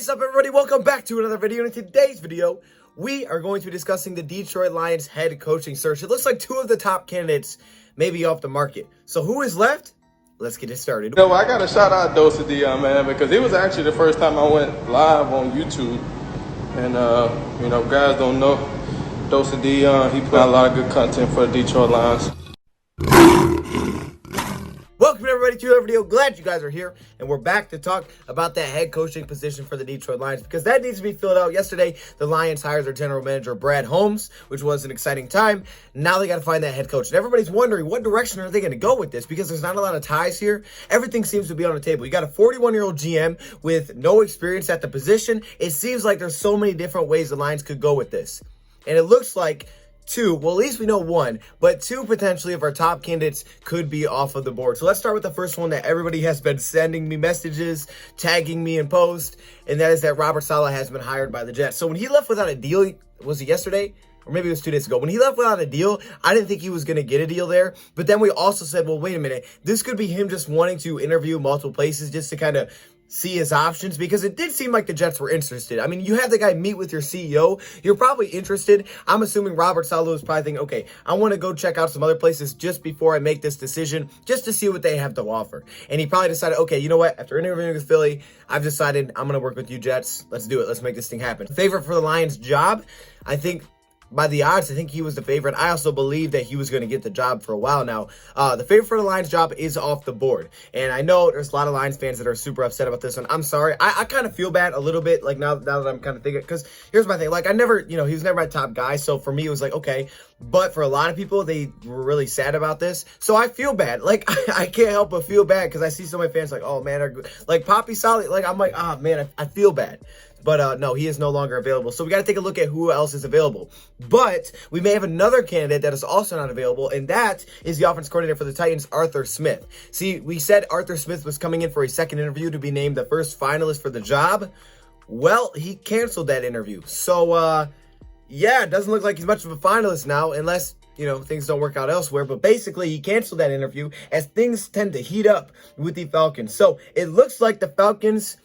What is up, everybody? Welcome back to another video. In today's video, we are going to be discussing the Detroit Lions head coaching search. It looks like two of the top candidates may be off the market. So who is left? Let's get it started. You know, I got to shout out DoseOfDion, man, because it was actually the first time I went live on YouTube. And, you know, guys don't know DoseOfDion. He put out a lot of good content for the Detroit Lions. Welcome everybody to another video. Glad you guys are here, and we're back to talk about that head coaching position for the Detroit Lions because that needs to be filled out. Yesterday, the Lions hired their general manager, Brad Holmes, which was an exciting time. Now they got to find that head coach, and everybody's wondering what direction are they going to go with this because there's not a lot of ties here. Everything seems to be on the table. You got a 41-year-old GM with no experience at the position. It seems like there's so many different ways the Lions could go with this, and it looks like two, well, at least we know one, but two potentially of our top candidates could be off of the board. So let's start with the first one that everybody has been sending me messages, tagging me in post, and that is that Robert Saleh has been hired by the Jets. So when he left without a deal, was it yesterday? Or maybe it was 2 days ago. When he left without a deal, I didn't think he was going to get a deal there. But then we also said, well, wait a minute. This could be him just wanting to interview multiple places just to kind of see his options, because it did seem like the Jets were interested. I mean, you have the guy meet with your CEO. You're probably interested. I'm assuming Robert Saleh was probably thinking, okay, I want to go check out some other places just before I make this decision, just to see what they have to offer. And he probably decided, okay, you know what? After interviewing with Philly, I've decided I'm going to work with you, Jets. Let's do it. Let's make this thing happen. Favorite for the Lions job, I think, by the odds, I think he was the favorite. I also believe that he was going to get the job for a while now. The favorite for the Lions job is off the board. And I know there's a lot of Lions fans that are super upset about this one. I'm sorry. I kind of feel bad a little bit, like now that I'm kind of thinking, because here's my thing. Like, I never, he was never my top guy. So for me, it was like, okay. But for a lot of people, they were really sad about this. So I feel bad. Like, I can't help but feel bad because I see so many fans like, oh, man, like Poppy Saleh. Like, I'm like, ah, man, I feel bad. But no, he is no longer available. So we got to take a look at who else is available. But we may have another candidate that is also not available, and that is the offense coordinator for the Titans, Arthur Smith. See, we said Arthur Smith was coming in for a second interview to be named the first finalist for the job. Well, he canceled that interview. So, yeah, it doesn't look like he's much of a finalist now, unless things don't work out elsewhere. But basically, he canceled that interview as things tend to heat up with the Falcons. So it looks like the Falcons,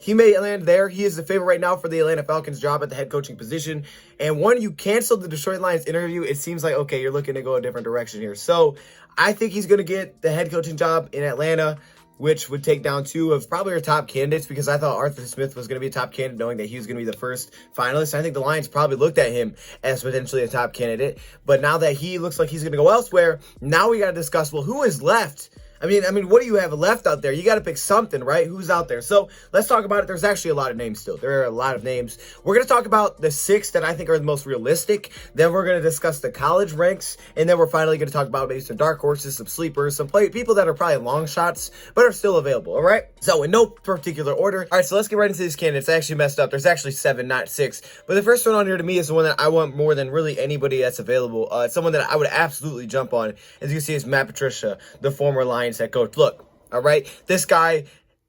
he may land there. He is the favorite right now for the Atlanta Falcons job at the head coaching position. And when you canceled the Detroit Lions interview, it seems like, okay, you're looking to go a different direction here. So I think he's going to get the head coaching job in Atlanta, which would take down two of probably our top candidates, because I thought Arthur Smith was going to be a top candidate, knowing that he was going to be the first finalist. I think the Lions probably looked at him as potentially a top candidate. But now that he looks like he's going to go elsewhere, now we got to discuss, well, who is left? I mean, what do you have left out there? You got to pick something, right? Who's out there? So let's talk about it. There's actually a lot of names still. There are a lot of names. We're going to talk about the 6 that I think are the most realistic. Then we're going to discuss the college ranks. And then we're finally going to talk about maybe some dark horses, some sleepers, some people that are probably long shots, but are still available, all right? So in no particular order. All right, so let's get right into these candidates. I actually messed up. There's actually 7, not 6. But the first one on here to me is the one that I want more than really anybody that's available. It's someone that I would absolutely jump on. As you can see, is Matt Patricia, the former Lions head coach. Look, all right, this guy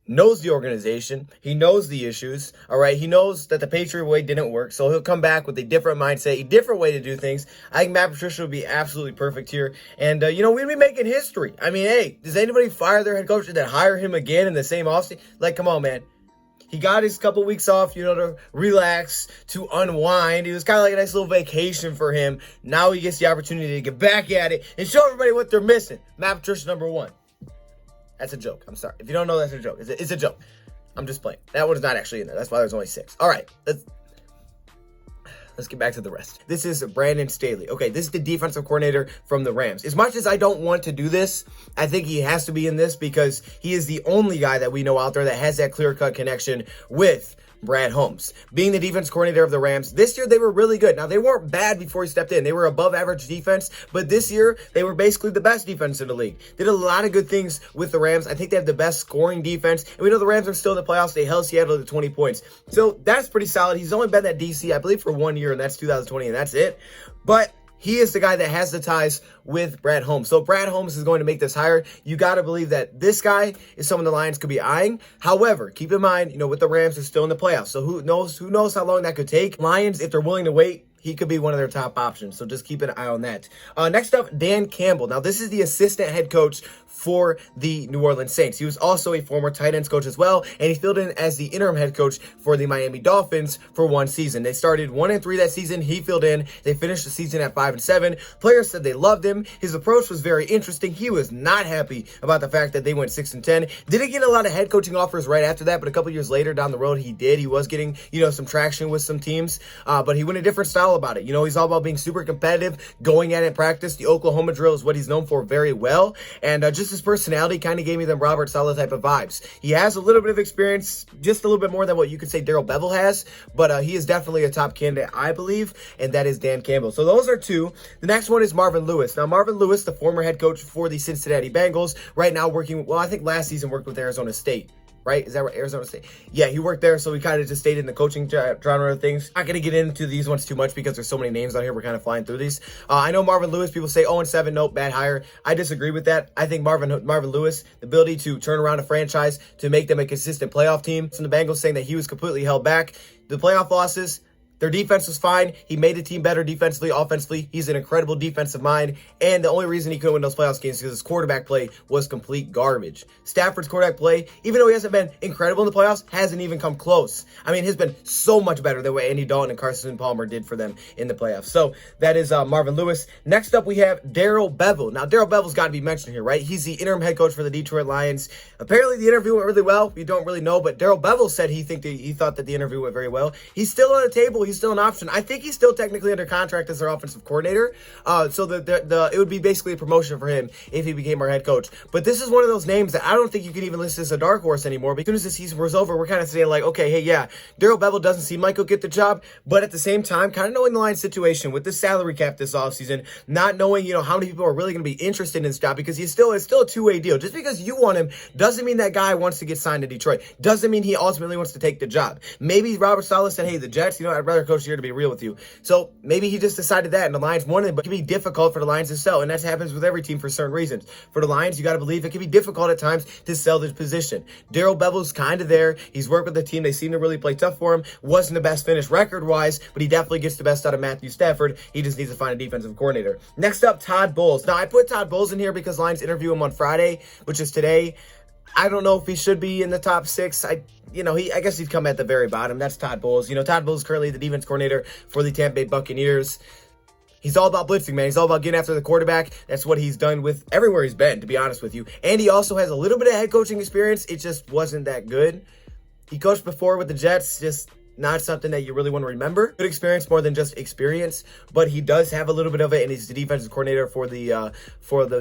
knows the organization. He knows the issues, all right? He knows that the Patriot way didn't work, so he'll come back with a different mindset, a different way to do things. I think Matt Patricia would be absolutely perfect here. And, we'd be making history. I mean, hey, does anybody fire their head coach and then hire him again in the same offseason? Like, come on, man. He got his couple weeks off, to relax, to unwind. It was kind of like a nice little vacation for him. Now he gets the opportunity to get back at it and show everybody what they're missing. Matt Patricia, number 1. That's a joke. I'm sorry. If you don't know, that's a joke. It's a joke. I'm just playing. That one is not actually in there. That's why there's only 6. All right. Let's get back to the rest. This is Brandon Staley. Okay, this is the defensive coordinator from the Rams. As much as I don't want to do this, I think he has to be in this because he is the only guy that we know out there that has that clear-cut connection with Brad Holmes. Being the defense coordinator of the Rams, this year they were really good. Now, they weren't bad before he stepped in. They were above average defense, but this year they were basically the best defense in the league. They did a lot of good things with the Rams. I think they have the best scoring defense, and we know the Rams are still in the playoffs. They held Seattle to 20 points. So that's pretty solid. He's only been at DC, I believe, for 1 year, and that's 2020, and that's it. But he is the guy that has the ties with Brad Holmes. So Brad Holmes is going to make this hire. You got to believe that this guy is someone the Lions could be eyeing. However, keep in mind, with the Rams are still in the playoffs. So who knows how long that could take. Lions, if they're willing to wait, he could be one of their top options. So just keep an eye on that. Next up, Dan Campbell. Now, this is the assistant head coach for the New Orleans Saints. He was also a former tight ends coach as well, and he filled in as the interim head coach for the Miami Dolphins for one season. They started 1-3 that season. He filled in. They finished the season at 5-7. Players said they loved him. His approach was very interesting. He was not happy about the fact that they went 6-10. Didn't get a lot of head coaching offers right after that, but a couple years later down the road, he did. He was getting, some traction with some teams, but he went a different style about it. He's all about being super competitive, going at it in practice. The Oklahoma drill is what he's known for very well, and just his personality kind of gave me them Robert Saleh type of vibes. He has a little bit of experience, just a little bit more than what you could say Darrell Bevel has, but he is definitely a top candidate, I believe, and that is Dan Campbell. So those are two. The next one is Marvin Lewis. Now, Marvin Lewis, the former head coach for the Cincinnati Bengals, right now working, I think last season worked with Arizona State. Right? Is that right? Arizona State. Yeah, he worked there, so we kind of just stayed in the coaching genre of things. Not going to get into these ones too much because there's so many names on here. We're kind of flying through these. I know Marvin Lewis, people say 0-7, nope, bad hire. I disagree with that. I think Marvin Lewis, the ability to turn around a franchise, to make them a consistent playoff team. From the Bengals saying that he was completely held back. The playoff losses, their defense was fine. He made the team better defensively, offensively. He's an incredible defensive mind. And the only reason he couldn't win those playoffs games is because his quarterback play was complete garbage. Stafford's quarterback play, even though he hasn't been incredible in the playoffs, hasn't even come close. I mean, he's been so much better than what Andy Dalton and Carson Palmer did for them in the playoffs. So that is Marvin Lewis. Next up, we have Darrell Bevel. Now, Darrell Bevel's got to be mentioned here, right? He's the interim head coach for the Detroit Lions. Apparently, the interview went really well. We don't really know, but Darrell Bevel said he thought that the interview went very well. He's still on the table. He's still an option. I think he's still technically under contract as their offensive coordinator. So it would be basically a promotion for him if he became our head coach. But this is one of those names that I don't think you can even list as a dark horse anymore. Because as soon as the season was over, we're kind of saying like, okay, hey, yeah, Darrell Bevel doesn't seem like he'll get the job. But at the same time, kind of knowing the Lions situation with the salary cap this offseason, not knowing, how many people are really going to be interested in this job because it's still a two-way deal. Just because you want him doesn't mean that guy wants to get signed to Detroit. Doesn't mean he ultimately wants to take the job. Maybe Robert Saleh said, hey, the Jets, I'd rather coach here, to be real with you. So maybe he just decided that and the Lions wanted him, but it can be difficult for the Lions to sell. And that happens with every team for certain reasons. For the Lions, you got to believe it can be difficult at times to sell this position. Darrell Bevel's kind of there. He's worked with the team. They seem to really play tough for him. Wasn't the best finish record-wise, but he definitely gets the best out of Matthew Stafford. He just needs to find a defensive coordinator. Next up, Todd Bowles. Now, I put Todd Bowles in here because Lions interview him on Friday, which is today. I don't know if he should be in the top 6. I guess he'd come at the very bottom. That's Todd Bowles. Todd Bowles is currently the defense coordinator for the Tampa Bay Buccaneers. He's all about blitzing, man. He's all about getting after the quarterback. That's what he's done with everywhere he's been, to be honest with you. And he also has a little bit of head coaching experience. It just wasn't that good. He coached before with the Jets, just not something that you really want to remember. Good experience more than just experience, but he does have a little bit of it, and he's the defensive coordinator for the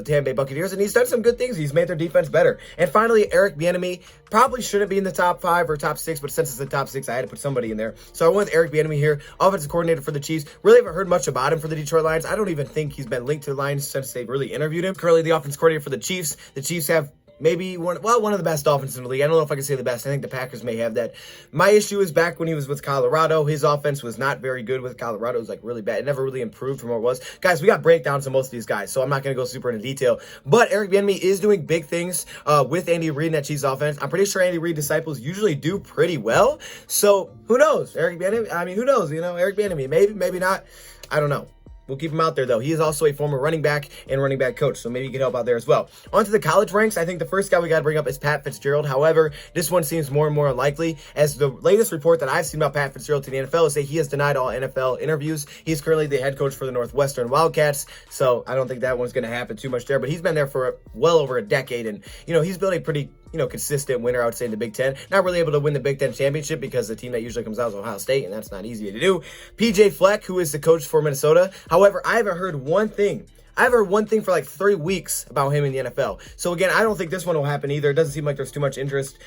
Tampa Bay Buccaneers, and he's done some good things. He's made their defense better. And finally, Eric Bieniemy probably shouldn't be in the top 5 or top 6, but since it's the top 6, I had to put somebody in there. So I went with Eric Bieniemy here, offensive coordinator for the Chiefs. Really haven't heard much about him for the Detroit Lions. I don't even think he's been linked to the Lions since they've really interviewed him. Currently the offensive coordinator for the Chiefs. The Chiefs have maybe one of the best offenses in the league. I don't know if I can say the best. I think the Packers may have that. My issue is back when he was with Colorado. His offense was not very good with Colorado. It was really bad. It never really improved from what it was. Guys, we got breakdowns of most of these guys, so I'm not going to go super into detail. But Eric Bieniemy is doing big things with Andy Reid and that Chiefs offense. I'm pretty sure Andy Reid disciples usually do pretty well. So who knows? Eric Bieniemy, who knows? Eric Bieniemy, maybe not. I don't know. We'll keep him out there, though. He is also a former running back and running back coach, so maybe he can help out there as well. On to the college ranks. I think the first guy we got to bring up is Pat Fitzgerald. However, this one seems more and more unlikely, as the latest report that I've seen about Pat Fitzgerald to the NFL is that he has denied all NFL interviews. He's currently the head coach for the Northwestern Wildcats, so I don't think that one's going to happen too much there, but he's been there for well over a decade, and, he's built a pretty consistent winner, I would say, in the Big Ten. Not really able to win the Big Ten championship because the team that usually comes out is Ohio State, and that's not easy to do. PJ Fleck, who is the coach for Minnesota. However, I haven't heard one thing. I've heard one thing for like 3 weeks about him in the NFL. So again, I don't think this one will happen either. It doesn't seem like there's too much interest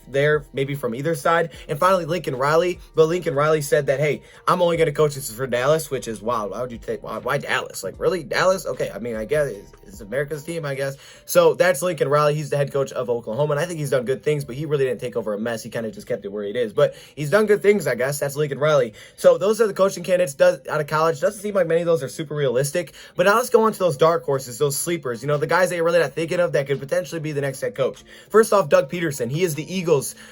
there, maybe from either side. And finally, Lincoln Riley. But Lincoln Riley said that, hey, I'm only going to coach this for Dallas, which is wild. Why would you take, why Dallas? Like, really? Dallas? Okay, I mean, I guess it's America's team, I guess. So that's Lincoln Riley. He's the head coach of Oklahoma, and I think he's done good things, but he really didn't take over a mess. He kind of just kept it where it is. But he's done good things, I guess. That's Lincoln Riley. So those are the coaching candidates out of college. Doesn't seem like many of those are super realistic. But now let's go on to to those dark horses, those sleepers, you know, the guys that you're really not thinking of that could potentially be the next head coach. First off, Doug Peterson. He is the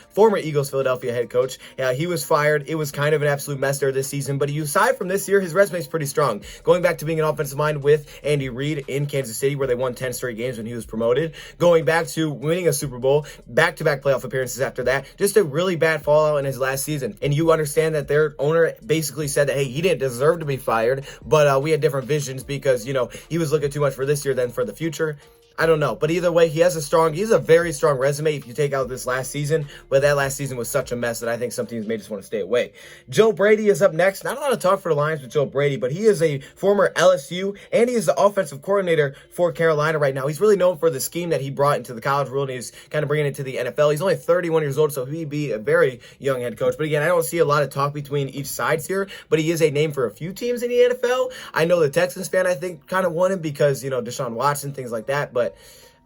former Eagles Philadelphia head coach. He was fired. It was kind of an absolute mess there this season, but aside from this year, his resume is pretty strong. Going back to being an offensive mind with Andy Reid in Kansas City, where they won 10 straight games when he was promoted. Going back to winning a Super Bowl, back-to-back playoff appearances after that. Just a really bad fallout in his last season. And you understand that their owner basically said that, hey, he didn't deserve to be fired, but we had different visions because, you know, he was looking too much for this year than for the future. I don't know. But either way, he has a very strong resume if you take out this last season. But that last season was such a mess that I think some teams may just want to stay away. Joe Brady is up next. Not a lot of talk for the Lions with Joe Brady, but he is a former LSU, and he is the offensive coordinator for Carolina right now. He's really known for the scheme that he brought into the college world, and he's kind of bringing it to the NFL. He's only 31 years old, so he'd be a very young head coach. But again, I don't see a lot of talk between each sides here, but he is a name for a few teams in the NFL. I know the Texans fan, I think, kind of want him because, you know, Deshaun Watson, things like that, but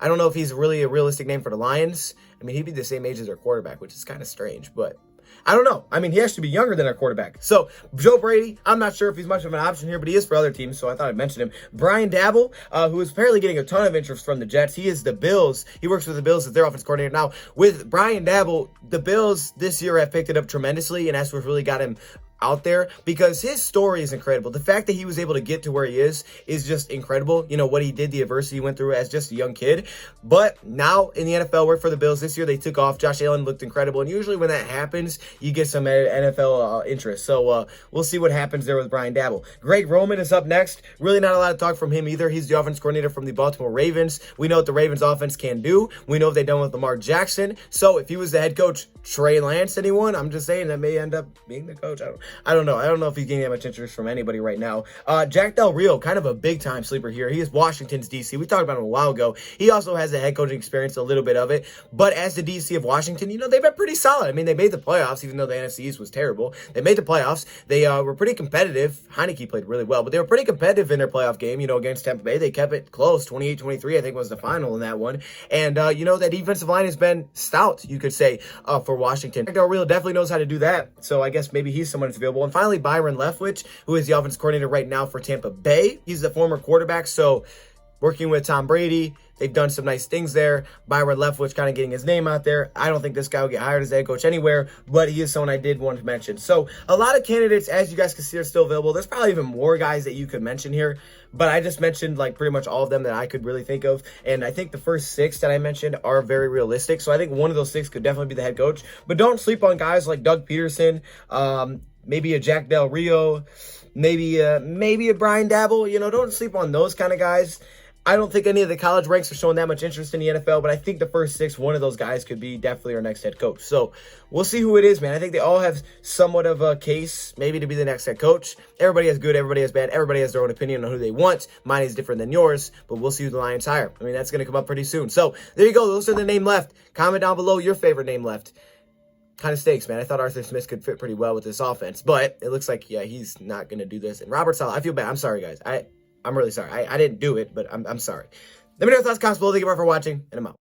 I don't know if he's really a realistic name for the Lions. I mean, he'd be the same age as their quarterback, which is kind of strange, but I don't know. I mean, he has to be younger than our quarterback. So, Joe Brady, I'm not sure if he's much of an option here, but he is for other teams, so I thought I'd mention him. Brian Daboll, who is apparently getting a ton of interest from the Jets. He is the Bills. He works with the Bills as their offense coordinator. Now, with Brian Daboll, the Bills this year have picked it up tremendously, and that's what really got him out there because his story is incredible. The fact that he was able to get to where he is just incredible. You know, what he did, the adversity he went through as just a young kid. But now in the NFL, work for the Bills. This year they took off. Josh Allen looked incredible. And usually when that happens, you get some NFL interest. So we'll see what happens there with Brian Daboll. Greg Roman is up next. Really not a lot of talk from him either. He's the offense coordinator from the Baltimore Ravens. We know what the Ravens offense can do. We know what they've done with Lamar Jackson. So if he was the head coach, Trey Lance, anyone, I'm just saying that may end up being the coach. I don't know. I don't know if he's getting that much interest from anybody right now. Jack Del Rio, kind of a big-time sleeper here. He is Washington's DC. We talked about him a while ago. He also has a head coaching experience, a little bit of it. But as the DC of Washington, you know, they've been pretty solid. I mean, they made the playoffs, even though the NFC East was terrible. They made the playoffs. They were pretty competitive. Heineke played really well, but they were pretty competitive in their playoff game, you know, against Tampa Bay. They kept it close. 28-23, I think, was the final in that one. And, you know, that defensive line has been stout, you could say, for Washington. Jack Del Rio definitely knows how to do that. So I guess maybe he's someone that's available. And finally, Byron Leftwich, who is the offense coordinator right now for Tampa Bay. He's the former quarterback, so working with Tom Brady, they've done some nice things there. Byron Leftwich kind of getting his name out there. I don't think this guy will get hired as a head coach anywhere, but he is someone I did want to mention. So a lot of candidates, as you guys can see, are still available. There's probably even more guys that you could mention here, but I just mentioned like pretty much all of them that I could really think of. And I think the first 6 that I mentioned are very realistic. So I think one of those 6 could definitely be the head coach. But don't sleep on guys like Doug Peterson, maybe a Jack Del Rio, maybe a Brian Daboll. You know, don't sleep on those kind of guys. I don't think any of the college ranks are showing that much interest in the NFL, but I think the first 6, one of those guys could be definitely our next head coach. So we'll see who it is, man. I think they all have somewhat of a case maybe to be the next head coach. Everybody has good, everybody has bad, everybody has their own opinion on who they want. Mine is different than yours, but we'll see who the Lions hire. I mean, that's going to come up pretty soon. So there you go. Those are the name left. Comment down below your favorite name left. Kind of stakes, man. I thought Arthur Smith could fit pretty well with this offense, but it looks like, yeah, he's not going to do this. And Robert Saleh, I feel bad. I'm sorry, guys. I'm really sorry. I didn't do it, but I'm sorry. Let me know your thoughts, comments below. Thank you for watching, and I'm out.